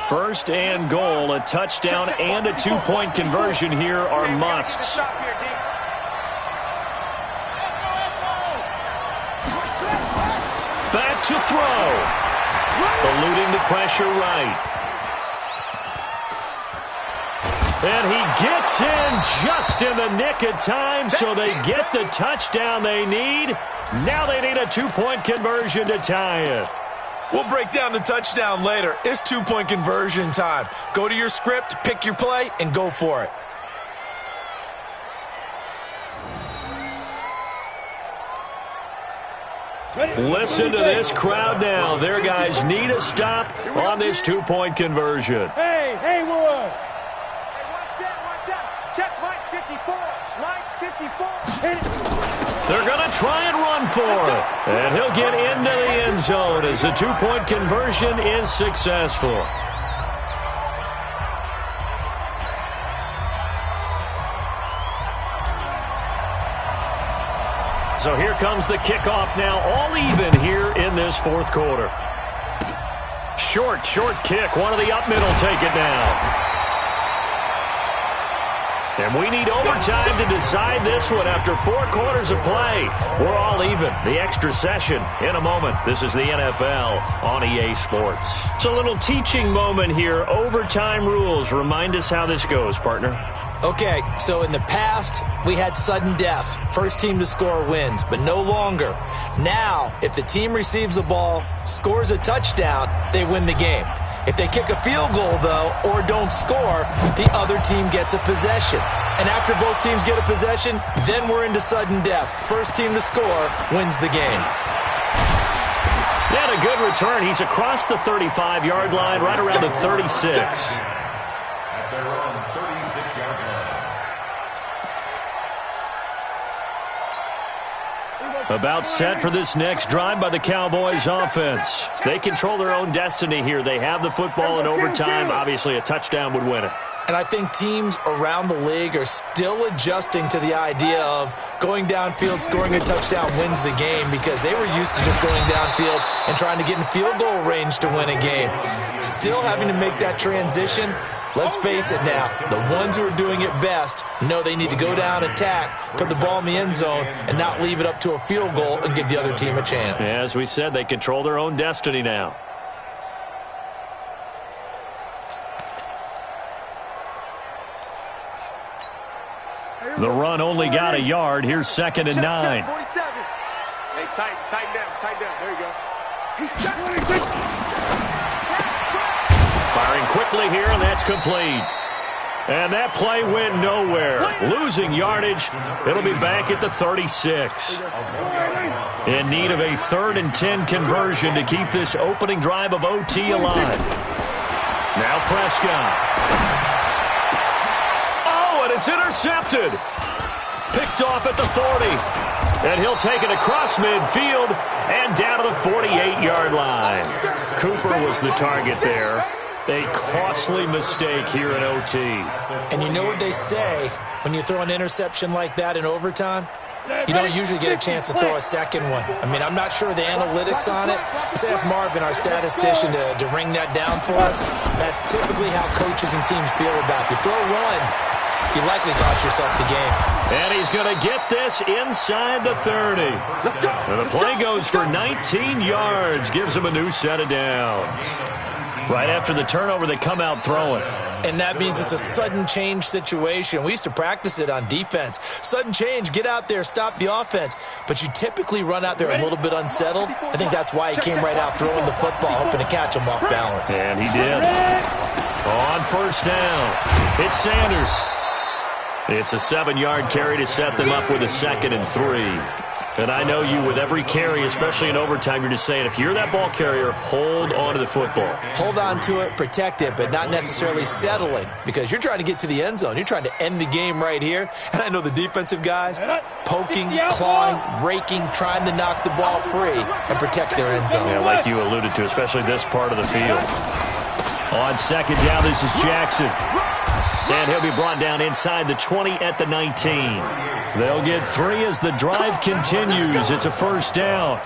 First and goal, a touchdown and a two-point conversion here are musts. Back to throw. Eluding the pressure right. And he gets in just in the nick of time, so they get the touchdown they need. Now they need a two-point conversion to tie it. We'll break down the touchdown later. It's two-point conversion time. Go to your script, pick your play, and go for it. Listen to this crowd now. Their guys need a stop on this two-point conversion. Hey, Haywood. Hey, one set. Check Mike 54. Mike 54. Hit it. They're going to try and run for it. And he'll get into the end zone as the two-point conversion is successful. So here comes the kickoff now, all even here in this fourth quarter. Short kick. One of the up middle take it now. And we need overtime to decide this one after 4 quarters of play. We're all even. The extra session in a moment. This is the NFL on EA Sports. It's a little teaching moment here. Overtime rules. Remind us how this goes, partner. Okay, so in the past, we had sudden death. First team to score wins, but no longer. Now, if the team receives the ball, scores a touchdown, they win the game. If they kick a field goal, though, or don't score, the other team gets a possession. And after both teams get a possession, then we're into sudden death. First team to score wins the game. He had a good return. He's across the 35-yard line, right around the 36. At their own 36-yard line. About set for this next drive by the Cowboys offense. They control their own destiny here. They have the football in overtime. Obviously, a touchdown would win it. And I think teams around the league are still adjusting to the idea of going downfield, scoring a touchdown wins the game, because they were used to just going downfield and trying to get in field goal range to win a game. Still having to make that transition. Let's face it now, the ones who are doing it best know they need to go down, attack, put the ball in the end zone, and not leave it up to a field goal and give the other team a chance. As we said, they control their own destiny now. The run only got a yard. Here's 2nd and 9. Hey, tighten down. There you go. He's Firing quickly here, and that's complete. And that play went nowhere. Losing yardage. It'll be back at the 36. In need of a 3rd and 10 conversion to keep this opening drive of OT alive. Now Prescott. Oh, and it's intercepted. Picked off at the 40. And he'll take it across midfield and down to the 48-yard line. Cooper was the target there. A costly mistake here in OT. And you know what they say, when you throw an interception like that in overtime, you don't usually get a chance to throw a second one. I mean, I'm not sure the analytics on it. Let's ask Marvin, our statistician, to ring that down for us. That's typically how coaches and teams feel about it. You throw one, you likely cost yourself the game. And he's going to get this inside the 30. And the play goes for 19 yards, gives him a new set of downs. Right after the turnover, they come out throwing. And that means it's a sudden change situation. We used to practice it on defense. Sudden change, get out there, stop the offense. But you typically run out there a little bit unsettled. I think that's why he came right out throwing the football, hoping to catch him off balance. And he did. On first down, it's Sanders. It's a 7-yard carry to set them up with a 2nd and 3. And I know you, with every carry, especially in overtime, you're just saying, if you're that ball carrier, hold on to the football. Hold on to it, protect it, but not necessarily settling, because you're trying to get to the end zone. You're trying to end the game right here. And I know the defensive guys poking, clawing, raking, trying to knock the ball free and protect their end zone. Yeah, like you alluded to, especially this part of the field. On second down, this is Jackson. And he'll be brought down inside the 20 at the 19. They'll get 3 as the drive continues. It's a first down.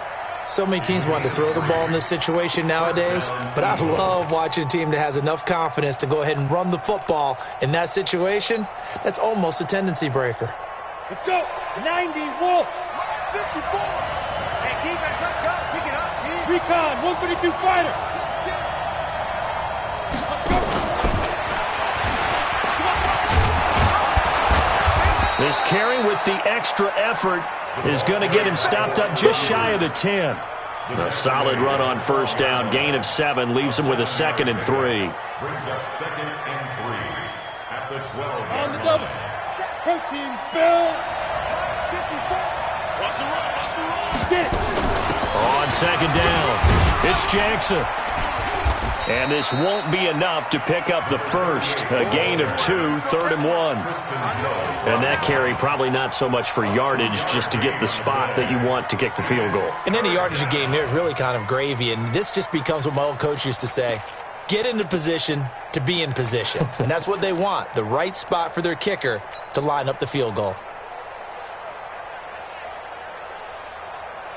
So many teams want to throw the ball in this situation nowadays, but I love watching a team that has enough confidence to go ahead and run the football. In that situation, that's almost a tendency breaker. Let's go. 90, Wolf. 54. Hey, defense, let's go. Pick it up, team. Recon, 132 fighter. This carry with the extra effort is going to get him stopped up just shy of the 10. A solid run on first down. Gain of 7 leaves him with a 2nd and 3. Brings up 2nd and 3 at the 12. On the double. Protein spill. 54. Watch the run. Watch the run. Get it. On second down, it's Jackson. And this won't be enough to pick up the first. A gain of 2, 3rd and 1. And that carry probably not so much for yardage, just to get the spot that you want to kick the field goal. And any yardage you gain there is really kind of gravy. And this just becomes what my old coach used to say. Get into position to be in position. And that's what they want, the right spot for their kicker to line up the field goal.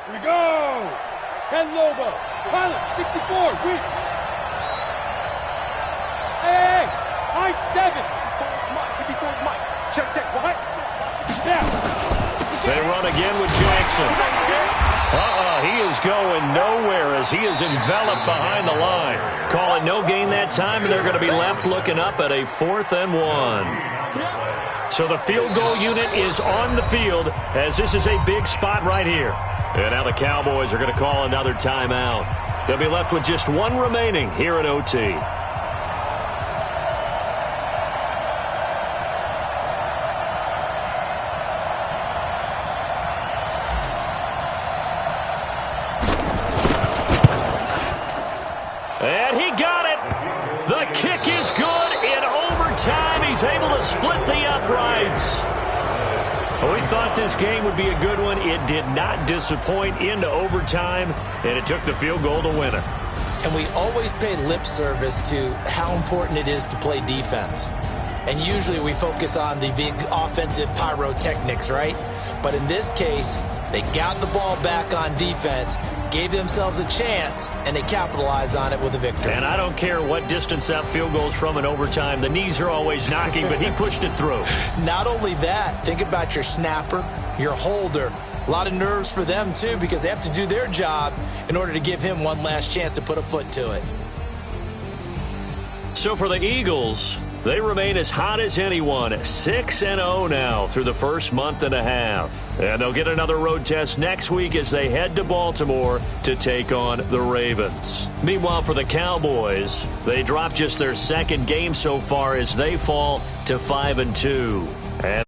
Here we go. 10 Lobo. Pilot, 64. Weak. Hey, high 7. 54 is Mike. Check. What? Yeah. They run again with Jackson. He is going nowhere as he is enveloped behind the line. Call it no gain that time, and they're going to be left looking up at a 4th and 1. So the field goal unit is on the field as this is a big spot right here. And now the Cowboys are going to call another timeout. They'll be left with just 1 remaining here at OT. And he got it. The kick is good in overtime. He's able to split the uprights. We thought this game would be a good one. It did not disappoint into overtime, and it took the field goal to win it. And we always pay lip service to how important it is to play defense. And usually we focus on the big offensive pyrotechnics, right? But in this case, they got the ball back on defense, gave themselves a chance, and they capitalized on it with a victory. And I don't care what distance that field goes from in overtime. The knees are always knocking, but he pushed it through. Not only that, think about your snapper, your holder. A lot of nerves for them, too, because they have to do their job in order to give him one last chance to put a foot to it. So for the Eagles, they remain as hot as anyone, 6-0 now through the first month and a half. And they'll get another road test next week as they head to Baltimore to take on the Ravens. Meanwhile, for the Cowboys, they dropped just their 2nd game so far as they fall to 5-2. And